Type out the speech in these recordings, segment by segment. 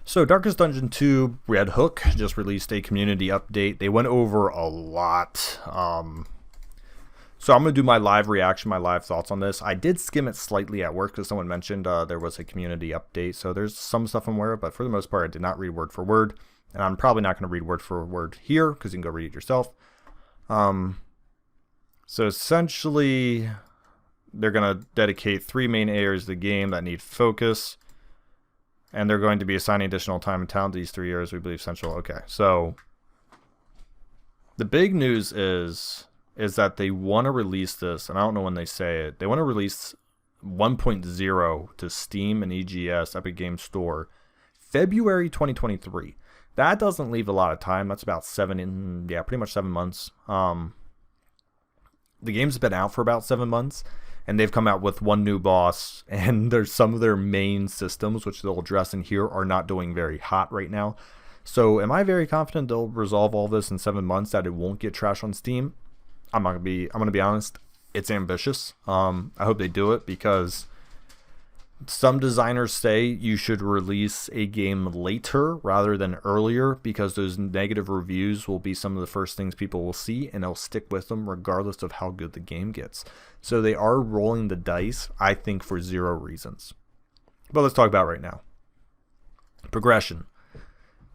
So Darkest Dungeon 2 Red Hook just released a community update. They went over a lot. So I'm going to do my live reaction, my live thoughts on this. I did skim it slightly at work because someone mentioned there was a community update. So there's some stuff I'm aware of, but for the most part, I did not read word for word. And I'm probably not going to read word for word here because you can go read it yourself. So essentially, they're going to dedicate 3 main areas of the game that need focus. And they're going to be assigning additional time and talent to these 3 areas we believe essential. Okay, so the big news is that they want to release this, and I don't know when they say it. They want to release 1.0 to Steam and EGS, Epic Games Store, February 2023. That doesn't leave a lot of time. That's about pretty much 7 months. The game's been out for about 7 months. And they've come out with one new boss, and there's some of their main systems, which they'll address in here, are not doing very hot right now. So am I very confident they'll resolve all this in 7 months, that it won't get trashed on Steam? I'm gonna be honest, it's ambitious. I hope they do it, because some designers say you should release a game later rather than earlier, because those negative reviews will be some of the first things people will see, and they'll stick with them regardless of how good the game gets. So they are rolling the dice, I think, for 0 reasons. But let's talk about it right now. Progression.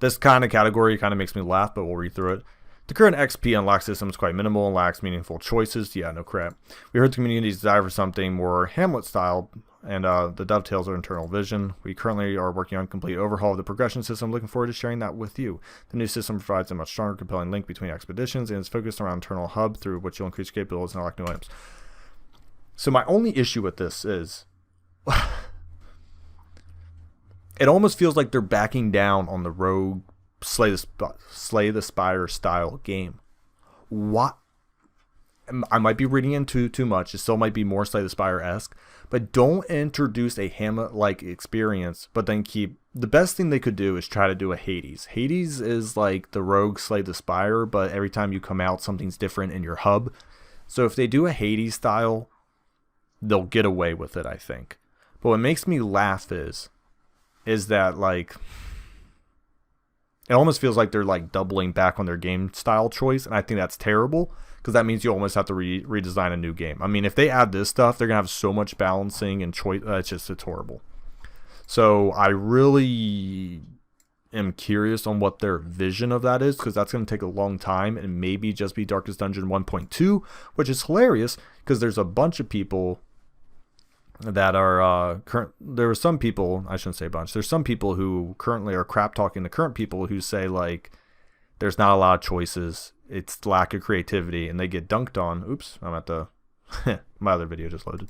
This kind of category kind of makes me laugh, but we'll read through it. The current XP unlock system is quite minimal and lacks meaningful choices. Yeah, no crap. We heard the community's desire for something more Hamlet style, and the dovetails our internal vision. We currently are working on a complete overhaul of the progression system. Looking forward to sharing that with you. The new system provides a much stronger, compelling link between expeditions, and is focused around internal hub, through which you'll increase capabilities and unlock new items. So my only issue with this is it almost feels like they're backing down on the rogue Slay the Spire style game. What? I might be reading into too much. It still might be more Slay the Spire-esque, but don't introduce a Hamlet-like experience, but then keep... The best thing they could do is try to do a Hades. Hades is like the rogue Slay the Spire, but every time you come out, something's different in your hub. So if they do a Hades style, they'll get away with it, I think. But what makes me laugh is that, like... It almost feels like they're like doubling back on their game style choice, and I think that's terrible, because that means you almost have to redesign a new game. I mean, if they add this stuff, they're gonna have so much balancing and choice. It's horrible. So I really am curious on what their vision of that is, because that's gonna take a long time, and maybe just be Darkest Dungeon 1.2, which is hilarious because there's a bunch of people that are there are some people, I shouldn't say a bunch, there's some people who currently are crap talking the current people who say, like, there's not a lot of choices, it's lack of creativity, and they get dunked on. Oops, I'm at the my other video just loaded.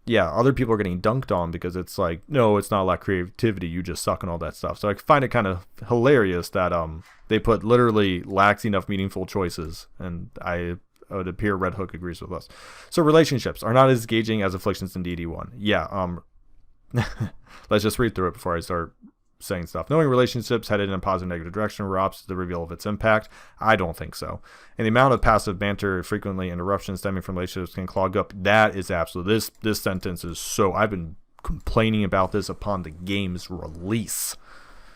Yeah, other people are getting dunked on because it's like, no, it's not a lack of creativity, you just suck and all that stuff. So I find it kind of hilarious that they put literally lacks enough meaningful choices, and it would appear Red Hook agrees with us. So relationships are not as engaging as Afflictions in DD1. Yeah, let's just read through it before I start saying stuff. Knowing relationships headed in a positive negative direction robs the reveal of its impact. I don't think so. And the amount of passive banter, frequently interruptions stemming from relationships, can clog up. That is absolute. This sentence is so... I've been complaining about this upon the game's release.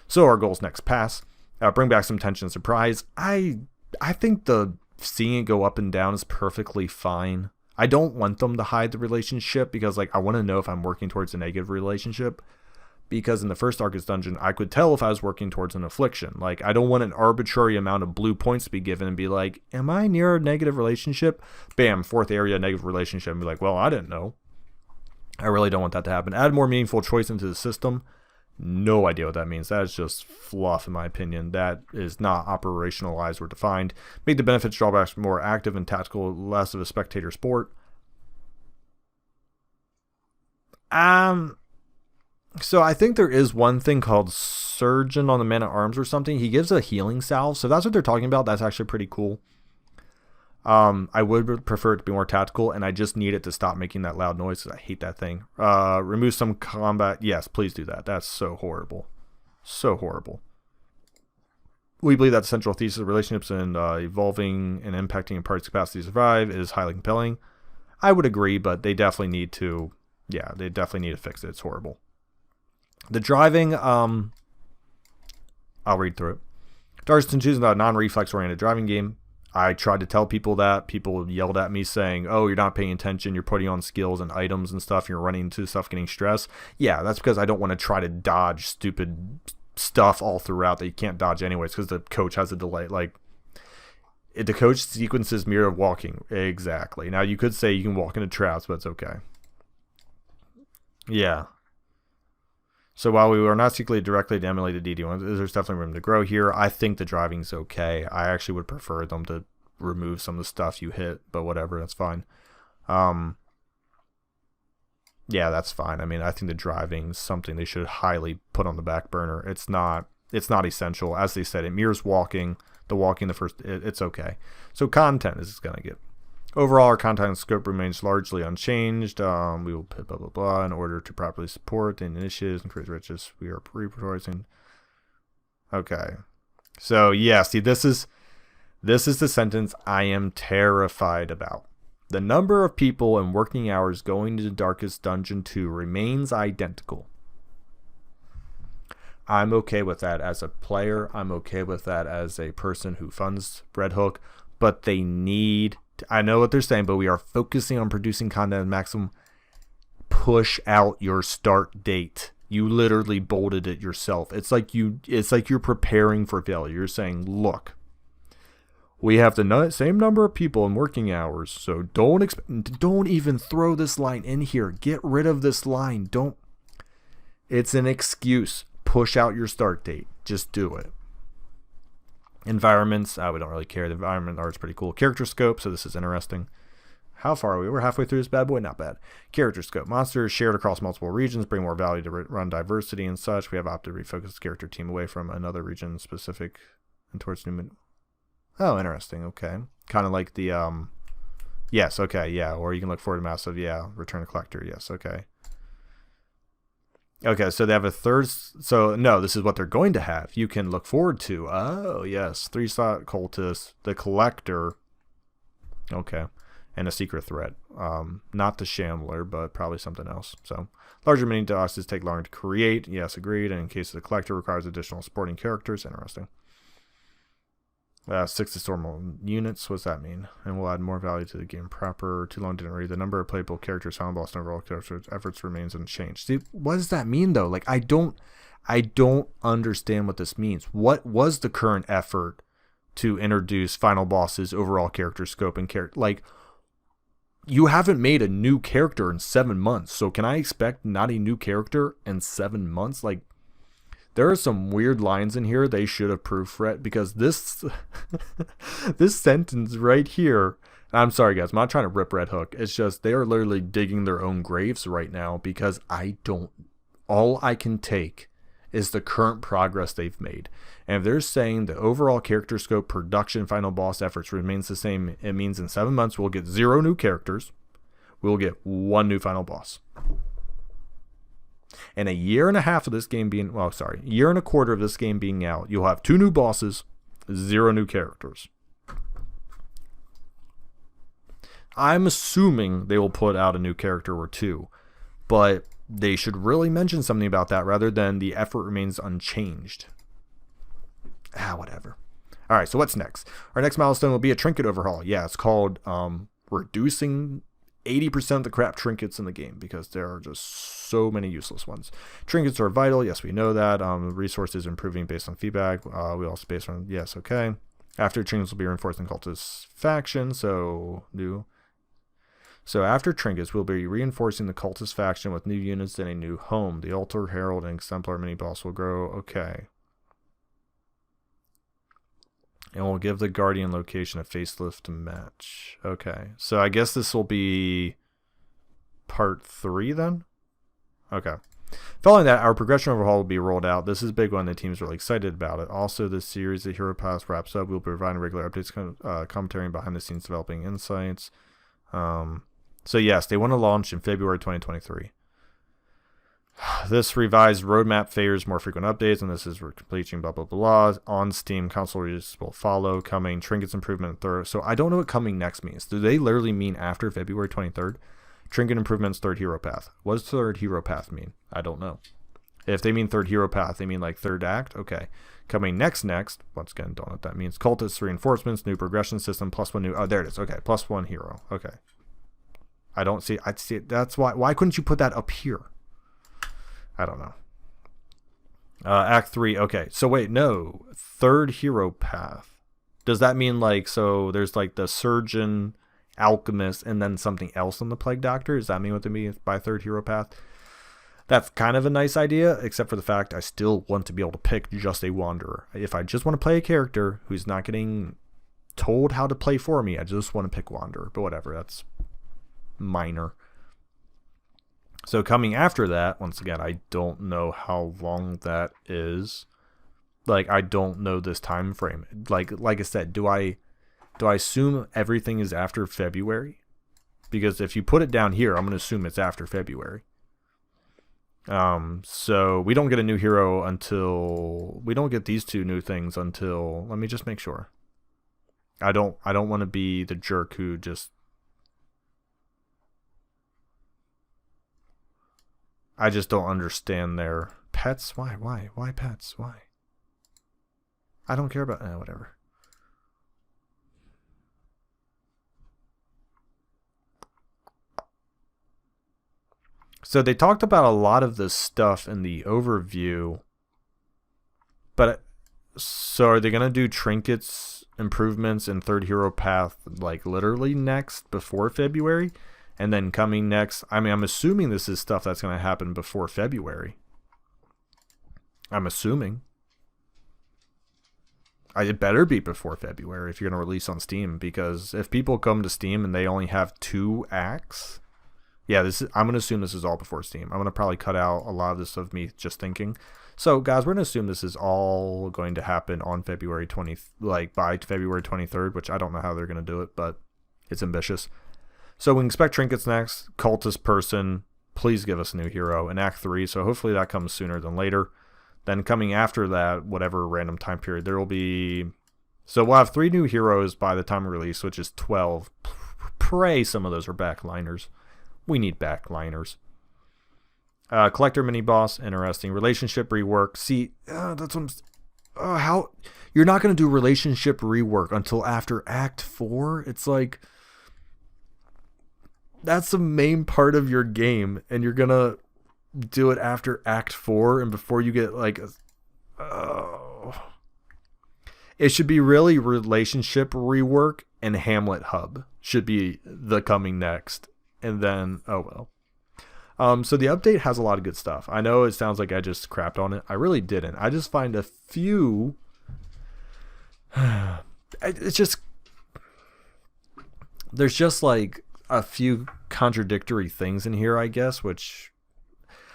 So our goals next pass. Bring back some tension and surprise. I think seeing it go up and down is perfectly fine. I don't want them to hide the relationship, because, like, I want to know if I'm working towards a negative relationship, because in the first Darkest Dungeon I could tell if I was working towards an affliction. Like, I don't want an arbitrary amount of blue points to be given and be like, am I near a negative relationship? Bam, 4th area, negative relationship, and be like, well, I didn't know. I really don't want that to happen. Add more meaningful choice into the system. No idea what that means. That is just fluff, in my opinion. That is not operationalized or defined. Make the benefits drawbacks more active and tactical, less of a spectator sport. So I think there is one thing called Surgeon on the Man at Arms or something. He gives a healing salve. So if that's what they're talking about, that's actually pretty cool. I would prefer it to be more tactical, and I just need it to stop making that loud noise, because I hate that thing. Remove some combat. Yes, please do that. That's so horrible. So horrible. We believe that the central thesis of relationships and evolving and impacting a party's capacity to survive is highly compelling. I would agree, but they definitely need to, fix it. It's horrible. The driving, I'll read through it. Darkest Choosing is a non-reflex oriented driving game. I tried to tell people that. People yelled at me saying, oh, you're not paying attention. You're putting on skills and items and stuff. You're running into stuff, getting stressed. Yeah, that's because I don't want to try to dodge stupid stuff all throughout that you can't dodge anyways because the coach has a delay. Like, the coach sequences mirror of walking. Exactly. Now, you could say you can walk into traps, but it's okay. Yeah. So while we were not secretly directly to emulate the DD1, there's definitely room to grow here. I think the driving's okay. I actually would prefer them to remove some of the stuff you hit, but whatever, that's fine. Yeah, that's fine. I mean, I think the driving's something they should highly put on the back burner. It's not essential. As they said, it mirrors walking. The walking, it's okay. So content is going to get. Overall, our content scope remains largely unchanged. We will put blah, blah, blah in order to properly support the initiatives and create riches. We are pre-producing. Okay. So, yeah, see, this is the sentence I am terrified about. The number of people and working hours going to the Darkest Dungeon 2 remains identical. I'm okay with that as a player. I'm okay with that as a person who funds Red Hook. But they need... I know what they're saying, but we are focusing on producing content at maximum. Push out your start date. You literally bolted it yourself. It's like you're preparing for failure. You're saying, look, we have the same number of people in working hours, so don't even throw this line in here. Get rid of this line. Don't. It's an excuse. Push out your start date. Just do it. Environments, we don't really care. The environment art's pretty cool. Character scope, so this is interesting. How far are we? We're halfway through this bad boy. Not bad. Character scope. Monsters shared across multiple regions bring more value to run diversity and such. We have opted to refocus the character team away from another region specific and towards new. Oh, interesting. Okay. Kind of like the yes. Okay. Yeah. Or you can look forward to massive. Yeah. Return to collector. Yes. Okay. Okay, so they have a third... So, no, this is what they're going to have. You can look forward to... Oh, yes. 3-slot cultist, the collector... Okay. And a secret threat. Not the Shambler, but probably something else. So, larger mini-bosses take longer to create. Yes, agreed. And in case of the collector, requires additional supporting characters. Interesting. 6 distormal units. What's that mean? And we'll add more value to the game proper. Too long didn't read. The number of playable characters, sound boss, and overall character efforts remains unchanged. See, what does that mean though? Like, I don't understand what this means. What was the current effort to introduce final bosses, overall character scope, and character? Like, you haven't made a new character in 7 months. So can I expect not a new character in 7 months? Like, there are some weird lines in here they should have proofread, because this this sentence right here, I'm sorry guys, I'm not trying to rip Red Hook. It's just they are literally digging their own graves right now, because all I can take is the current progress they've made. And if they're saying the overall character scope, production, final boss efforts remains the same, it means in 7 months we'll get 0 new characters. We'll get 1 new final boss. And a year and a half of this game being, year and a quarter of this game being out, you'll have 2 new bosses, 0 new characters. I'm assuming they will put out a new character or 2, but they should really mention something about that rather than the effort remains unchanged. Whatever. All right, so what's next? Our next milestone will be a trinket overhaul. Yeah, it's called reducing 80% of the crap trinkets in the game, because there are just so many useless ones. Trinkets are vital. Yes, we know that. Resources improving based on feedback. We also based on... Yes, okay. After trinkets will be reinforcing cultist faction. So after trinkets, we'll be reinforcing the cultist faction with new units and a new home. The altar, herald, and exemplar mini boss will grow. Okay. And we'll give the Guardian location a facelift to match. Okay. So I guess this will be part 3 then? Okay. Following that, our progression overhaul will be rolled out. This is a big one. The team's really excited about it. Also, this series, the Hero Pass, wraps up. We'll be providing regular updates, commentary, and behind-the-scenes developing insights. So yes, they want to launch in February 2023. This revised roadmap favors more frequent updates, and this is completing blah, blah, blah. On Steam, console releases will follow. Coming, trinkets improvement third. So I don't know what coming next means. Do they literally mean after February 23rd? Trinket improvements, third hero path. What does third hero path mean? I don't know. If they mean third hero path, they mean like third act. Okay. Coming next. Once again, don't know what that means. Cultist reinforcements, new progression system, +1 new. Oh, there it is. Okay, +1 hero. Okay. I don't see. I see it. That's why. Why couldn't you put that up here? I don't know. Act 3. Okay. So wait, no. Third hero path. Does that mean like, so there's like the surgeon, alchemist, and then something else on the plague doctor? Does that mean what they mean by third hero path? That's kind of a nice idea, except for the fact I still want to be able to pick just a wanderer. If I just want to play a character who's not getting told how to play for me, I just want to pick wanderer. But whatever, that's minor. So coming after that, once again, I don't know how long that is. Like, I don't know this time frame. Like I said, do I assume everything is after February? Because if you put it down here, I'm going to assume it's after February. So we don't get a new hero until, we don't get these two new things until, let me just make sure. I don't want to be the jerk who just, I just don't understand their pets. Why pets? Why? I don't care about, whatever. So they talked about a lot of this stuff in the overview, but so are they going to do trinkets improvements in third hero path like literally next before February? And then coming next, I mean, I'm assuming this is stuff that's going to happen before February. I'm assuming. It better be before February if you're going to release on Steam, because if people come to Steam and they only have 2 acts, yeah, I'm going to assume this is all before Steam. I'm going to probably cut out a lot of this of me just thinking. So, guys, we're going to assume this is all going to happen on February 20th, like by February 23rd, which I don't know how they're going to do it, but it's ambitious. So we can expect trinkets next. Cultist person, please give us a new hero in Act 3. So hopefully that comes sooner than later. Then coming after that, whatever random time period, there will be... So we'll have 3 new heroes by the time of release, which is 12. Pray some of those are backliners. We need backliners. Collector mini boss, interesting. Relationship rework. See, that's what I'm... how... You're not going to do relationship rework until after Act 4? It's like... That's the main part of your game, and you're going to do it after Act 4 and before you get like... It should be really relationship rework and Hamlet Hub should be the coming next. And then, oh well. So the update has a lot of good stuff. I know it sounds like I just crapped on it. I really didn't. I just find a few... It's just... There's just like a few contradictory things in here, I guess, which...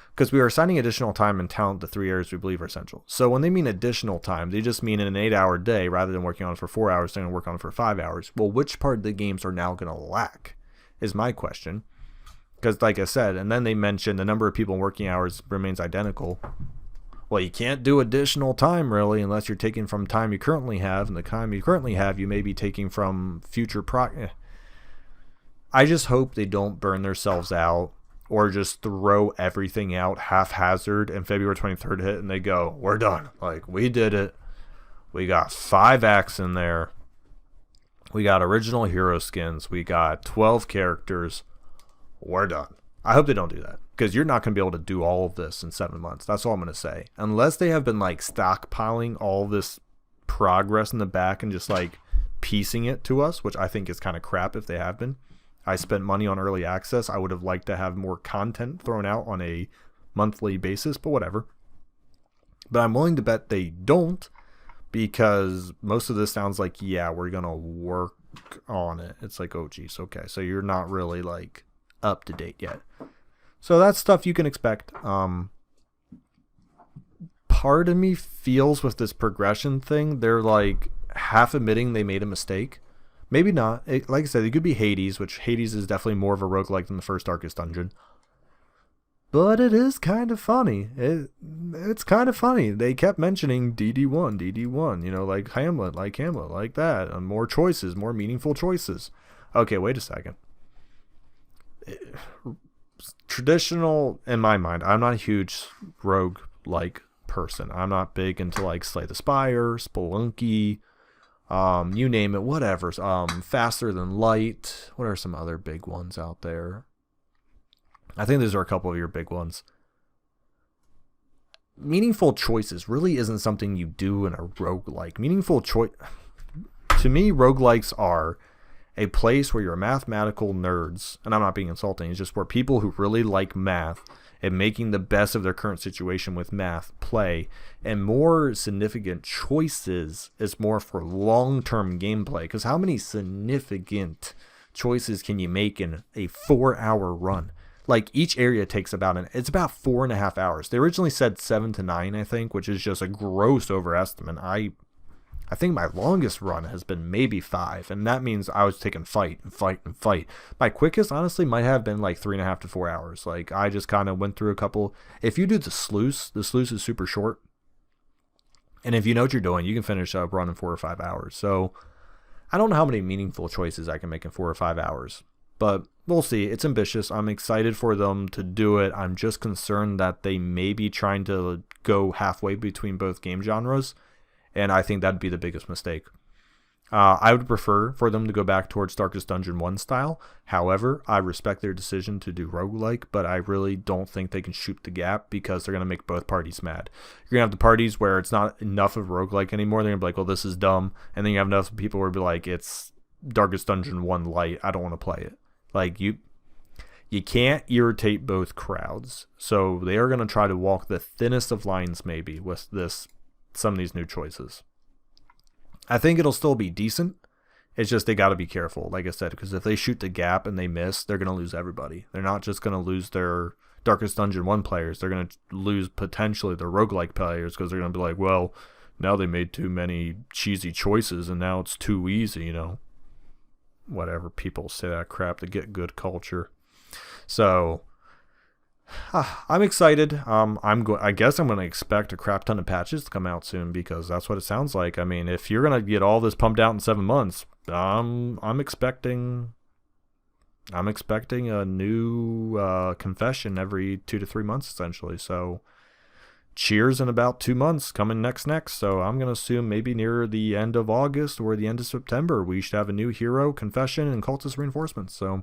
Because we are assigning additional time and talent to 3 areas we believe are essential. So when they mean additional time, they just mean in an 8-hour day, rather than working on it for 4 hours, they're going to work on it for 5 hours. Well, which part of the games are now going to lack is my question. Because like I said, and then they mentioned the number of people in working hours remains identical. Well, you can't do additional time really unless you're taking from time you currently have, and the time you currently have you may be taking from future I just hope they don't burn themselves out or just throw everything out haphazard and February 23rd hit and they go, we're done. Like, we did it. We got 5 acts in there. We got original hero skins. We got 12 characters. We're done. I hope they don't do that, because you're not going to be able to do all of this in 7 months. That's all I'm going to say. Unless they have been like stockpiling all this progress in the back and just like piecing it to us, which I think is kind of crap if they have been. I spent money on early access. I would have liked to have more content thrown out on a monthly basis, but whatever. But I'm willing to bet they don't, because most of this sounds like, yeah, we're going to work on it. It's like, oh, geez, okay. So you're not really like up to date yet. So that's stuff you can expect. Part of me feels with this progression thing, they're like half admitting they made a mistake. Maybe not. Like I said, it could be Hades, which Hades is definitely more of a roguelike than the first Darkest Dungeon. But it is kind of funny. It's kind of funny. They kept mentioning DD1, you know, like Hamlet, like that. And more choices, more meaningful choices. Okay, wait a second. Traditional, in my mind, I'm not a huge rogue roguelike person. I'm not big into like Slay the Spire, Spelunky, you name it, whatever. Faster Than Light. What are some other big ones out there? I think those are a couple of your big ones. Meaningful choices really isn't something you do in a roguelike. Meaningful choice, to me, roguelikes are a place where your mathematical nerds, and I'm not being insulting, it's just where people who really like math and making the best of their current situation with math play, and more significant choices is more for long-term gameplay. Because how many significant choices can you make in a 4-hour run? Like, each area takes it's about 4.5 hours. They originally said 7 to 9, I think, which is just a gross overestimate. I think my longest run has been maybe 5, and that means I was taking fight and fight and fight. My quickest, honestly, might have been like 3.5 to 4 hours. Like, I just kind of went through a couple. If you do the sluice is super short. And if you know what you're doing, you can finish up running 4 or 5 hours. So, I don't know how many meaningful choices I can make in 4 or 5 hours. But we'll see. It's ambitious. I'm excited for them to do it. I'm just concerned that they may be trying to go halfway between both game genres. And I think that'd be the biggest mistake. I would prefer for them to go back towards Darkest Dungeon 1 style. However, I respect their decision to do roguelike, but I really don't think they can shoot the gap because they're going to make both parties mad. You're going to have the parties where it's not enough of roguelike anymore. They're going to be like, well, this is dumb. And then you have enough people who will be like, it's Darkest Dungeon 1 light. I don't want to play it. Like, you can't irritate both crowds. So they are going to try to walk the thinnest of lines maybe with some of these new choices. I think it'll still be decent. It's just they got to be careful, like I said, because if they shoot the gap and they miss, they're going to lose everybody. They're not just going to lose their Darkest Dungeon 1 players. They're going to lose potentially their roguelike players because they're going to be like, well, now they made too many cheesy choices and now it's too easy, Whatever, people say that crap to get good culture. So I'm excited. I guess I'm going to expect a crap ton of patches to come out soon because that's what it sounds like. I mean, if you're going to get all this pumped out in 7 months, I'm expecting a new confession every 2 to 3 months essentially. So cheers in about 2 months coming next. So I'm going to assume maybe near the end of August or the end of September, we should have a new hero, confession, and cultist reinforcements. So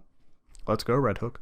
let's go, Red Hook.